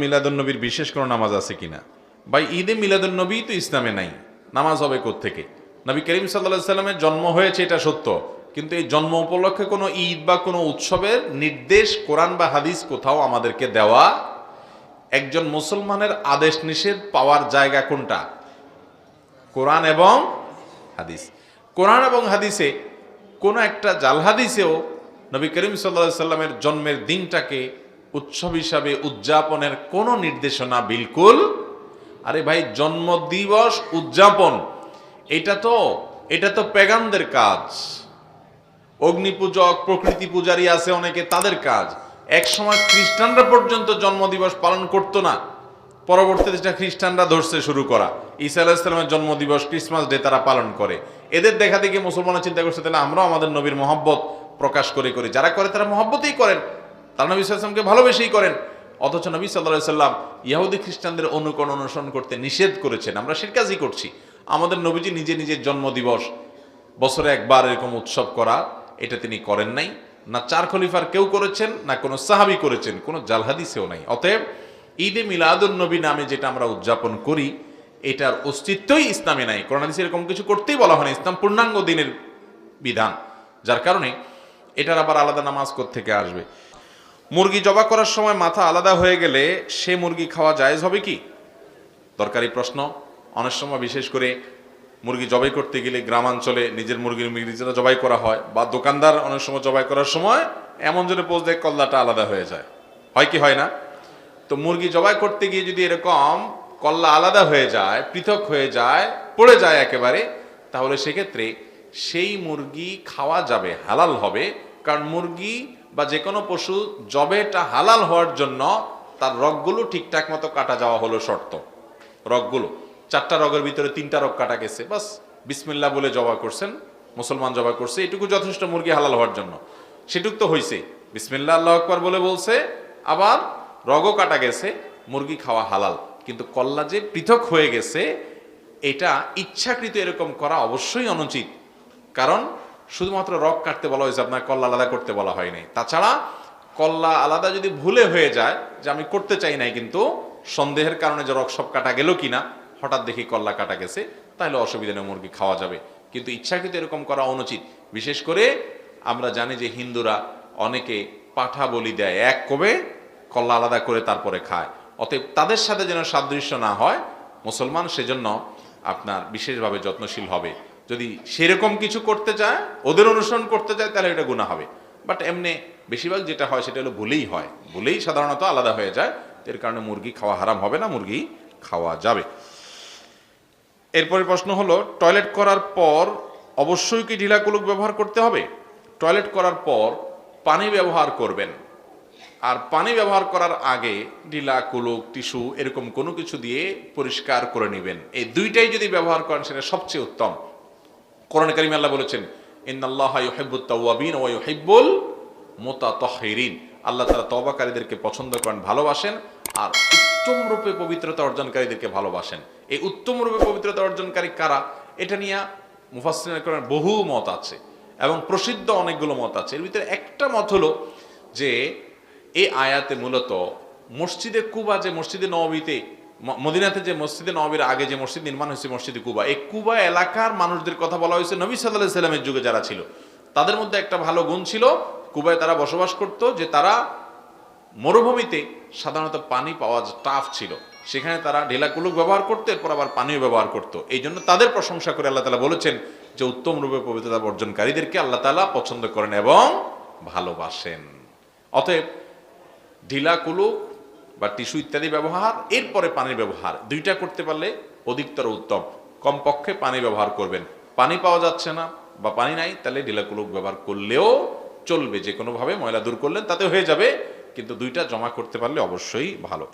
মিলাদুন্নবীর বিশেষ কোনো নামাজ আছে কিনা? ভাই, ঈদে মিলাদুন্নবী তো ইসলামে নাই, নামাজ হবে কোত্থেকে? নবী করিম সাল্লাল্লাহু আলাইহি সাল্লামের জন্ম হয়েছে এটা সত্য, কিন্তু এই জন্ম উপলক্ষে কোনো ঈদ বা কোনো উৎসবের নির্দেশ কোরআন বা হাদিস কোথাও আমাদেরকে দেওয়া। একজন মুসলমানের আদেশ নিষেধ পাওয়ার জায়গা কোনটা? কোরআন এবং হাদিস। কোরআন এবং হাদিসে কোনো একটা জাল হাদিসেও নবী করিম সাল্লাল্লাহু আলাইহি সাল্লামের জন্মের দিনটাকে উৎসব হিসাবে উদযাপনের কোনো নির্দেশনা বিলকুল। আরে ভাই, জন্মদিবস উদযাপন এটা তো পেগানদের কাজ। অগ্নিপূজক, প্রকৃতি পূজারী আছে অনেকে, তাদের কাজ। এক সময় খ্রিস্টানরা পর্যন্ত জন্মদিবস পালন করতো না, পরবর্তীতে সেটা খ্রিস্টানরা ধরছে শুরু করা। ঈসা আলাইহিস সালামের জন্মদিবস, ক্রিসমাস ডে তারা পালন করে। এদের দেখা দেখে মুসলমানরা চিন্তা করছে, তাহলে আমরাও আমাদের নবীর মহব্বত প্রকাশ করি। যারা করে তারা মহব্বতেই করেন, তারা নবী সাল্লাল্লাহু আলাইহি ওয়াসাল্লামকে ভালোবেসেই করেন। অথচ নবী সাল্লাল্লাহু আলাইহি ওয়াসাল্লাম ইহুদি খ্রিস্টানদের অনুসরণ করতে নিষেধ করেছেন। আমরা সেই কাজই করছি। আমাদের নবীজি নিজে নিজের জন্মদিবস বছরে একবার এরকম উৎসব করা, এটা তিনি করেন নাই। না চার খলিফার কেউ করেছেন, না কোনো সাহাবী করেছেন, কোনো জাল হাদিসেও নাই। অতএব ঈদে মিলাদুন নবী নামে যেটা আমরা উদযাপন করি, এটার অস্তিত্বই ইসলামে নাই। কোরআন হাদিসে এরকম কিছু করতেই বলা হয় না। ইসলাম পূর্ণাঙ্গ দিনের বিধান, যার কারণে এটার আবার আলাদা নামাজ কোত্থেকে আসবে? মুরগি জবাই করার সময় মাথা আলাদা হয়ে গেলে সে মুরগি খাওয়া জায়েজ হবে কি? দরকারি প্রশ্ন। অনেক সময় বিশেষ করে মুরগি জবাই করতে গেলে গ্রামাঞ্চলে নিজের মুরগির নিজেরা জবাই করা হয়, বা দোকানদার অনেক সময় জবাই করার সময় এমন জন্য পোজ দেয় কল্লাটা আলাদা হয়ে যায়, হয় কি হয় না? তো মুরগি জবাই করতে গিয়ে যদি এরকম কল্লা আলাদা হয়ে যায়, পৃথক হয়ে যায়, পড়ে যায় একেবারে, তাহলে সেক্ষেত্রে সেই মুরগি খাওয়া যাবে, হালাল হবে। কারণ মুরগি বা যে কোনো পশু জবেটা হালাল হওয়ার জন্য তার রগগুলো ঠিকঠাক মতো কাটা যাওয়া হলো শর্ত। রগগুলো 4টা রগের ভিতরে 3টা রগ কাটা গেছে, বাস বিসমিল্লাহ বলে জবাই করছেন, মুসলমান জবাই করছে, এটুকু যথেষ্ট মুরগি হালাল হওয়ার জন্য। সেটুক তো হয়েছে, বিসমিল্লাহ আল্লাহু আকবার বলে বলছে, আবার রগও কাটা গেছে, মুরগি খাওয়া হালাল। কিন্তু কল্লা যে পৃথক হয়ে গেছে, এটা ইচ্ছাকৃত এরকম করা অবশ্যই অনুচিত। কারণ শুধুমাত্র রগ কাটতে বলা হয়েছে, আপনার কল্লা আলাদা করতে বলা হয়নি। তাছাড়া কল্লা আলাদা যদি ভুলে হয়ে যায়, যে আমি করতে চাই নাই, কিন্তু সন্দেহের কারণে যে রগ সব কাটা গেল কিনা, হঠাৎ দেখি কল্লা কাটা গেছে, তাহলে অসুবিধা নেই, মুরগি খাওয়া যাবে। কিন্তু ইচ্ছাকৃত এরকম করা অনুচিত। বিশেষ করে আমরা জানি যে হিন্দুরা অনেকে পাঠা বলি দেয়, এক কবে কল্লা আলাদা করে তারপরে খায়। অতএব তাদের সাথে যেন সাদৃশ্য না হয়, মুসলমান সেজন্য আপনার বিশেষভাবে যত্নশীল হবে। যদি সেরকম কিছু করতে চায়, ওদের অনুসরণ করতে চায়, তাহলে এটা গুনাহ হবে। বাট এমনি বেশিরভাগ যেটা হয় সেটা হলো ভুলেই হয়, ভুলেই সাধারণত আলাদা হয়ে যায়। এর কারণে মুরগি খাওয়া হারাম হবে না, মুরগি খাওয়া যাবে। এরপরে প্রশ্ন হলো, টয়লেট করার পর অবশ্যই কি ঢিলা কুলুক ব্যবহার করতে হবে? টয়লেট করার পর পানি ব্যবহার করবেন, আর পানি ব্যবহার করার আগে ঢিলা কুলুক, টিস্যু এরকম কোনো কিছু দিয়ে পরিষ্কার করে নেবেন। এই দুইটাই যদি ব্যবহার করেন সেটা সবচেয়ে উত্তম। কোরআনে কারিমে আল্লাহ বলেছেন, ইন্নাল্লাহা ইউহিব্বুত তাওয়াবিন ওয়া ইউহিব্বুল মুতাতাহহিরিন। আল্লাহ তাআলা তওবাকারীদেরকে পছন্দ করেন, ভালোবাসেন, আর উত্তম রূপে পবিত্রতা অর্জনকারীদেরকে ভালোবাসেন। এই উত্তম রূপে পবিত্রতা অর্জনকারী কারা, এটা নিয়ে মুফাসসিরিনের বহু মত আছে এবং প্রসিদ্ধ অনেকগুলো মত আছে। এর ভিতরে একটা মত হলো যে এই আয়াতে মূলত মসজিদে কুবা, যে মসজিদে নববীতে, মদিনাতে যে মসজিদে নববীর আগে যে মসজিদ নির্মাণ হয়েছে মসজিদে কুবা, এই কুবা এলাকার মানুষদের কথা বলা হয়েছে। নবী সাল্লাল্লাহু আলাইহি সাল্লামের যুগে যারা ছিল, তাদের মধ্যে একটা ভালো গুণ ছিল, কুবায় তারা বসবাস করত, যে তারা মরুভূমিতে সাধারণত পানি পাওয়া টাফ ছিল, সেখানে তারা ঢিলা কুলুক ব্যবহার করতো, এরপর আবার পানিও ব্যবহার করতো। এই জন্য তাদের প্রশংসা করে আল্লাহ তাআলা বলেছেন যে উত্তম রূপে পবিত্রতা অর্জনকারীদেরকে আল্লাহ তাআলা পছন্দ করেন এবং ভালোবাসেন। অতএব ঢিলা কুলুক বা টিস্যু ইত্যাদি ব্যবহার, এরপরে পানির ব্যবহার, দুইটা করতে পারলে অধিকতর উত্তম। কমপক্ষে পানি ব্যবহার করবেন। পানি পাওয়া যাচ্ছে না বা পানি নাই, তাহলে ঢিলা কুলুক ব্যবহার করলেও চলবে, যে কোনোভাবে ময়লা দূর করলেন তাতে হয়ে যাবে, কিন্তু দুইটা জমা করতে পারলে অবশ্যই ভালো।